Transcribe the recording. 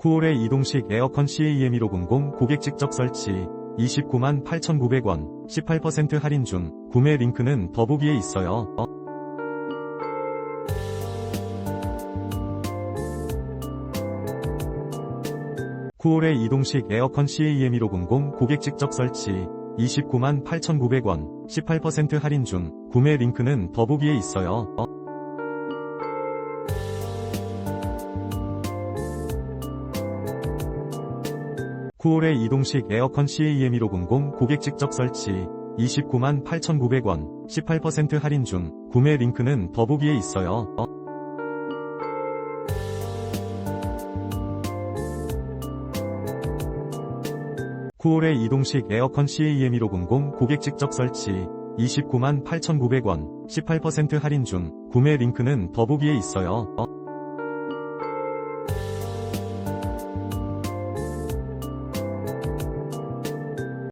쿠올의 이동식 에어컨 CAM-1500 고객 직접 설치 298,900원 18% 할인 중. 구매 링크는 더보기에 있어요. 쿠올의 이동식 에어컨 CAM-1500 고객 직접 설치 298,900원 18% 할인 중. 구매 링크는 더보기에 있어요. 쿠올의 이동식 에어컨 CAM-1500 고객 직접 설치 298,900원 18% 할인 중. 구매 링크는 더보기에 있어요. 쿠올의 이동식 에어컨 CAM-1500 고객 직접 설치 298,900원 18% 할인 중. 구매 링크는 더보기에 있어요.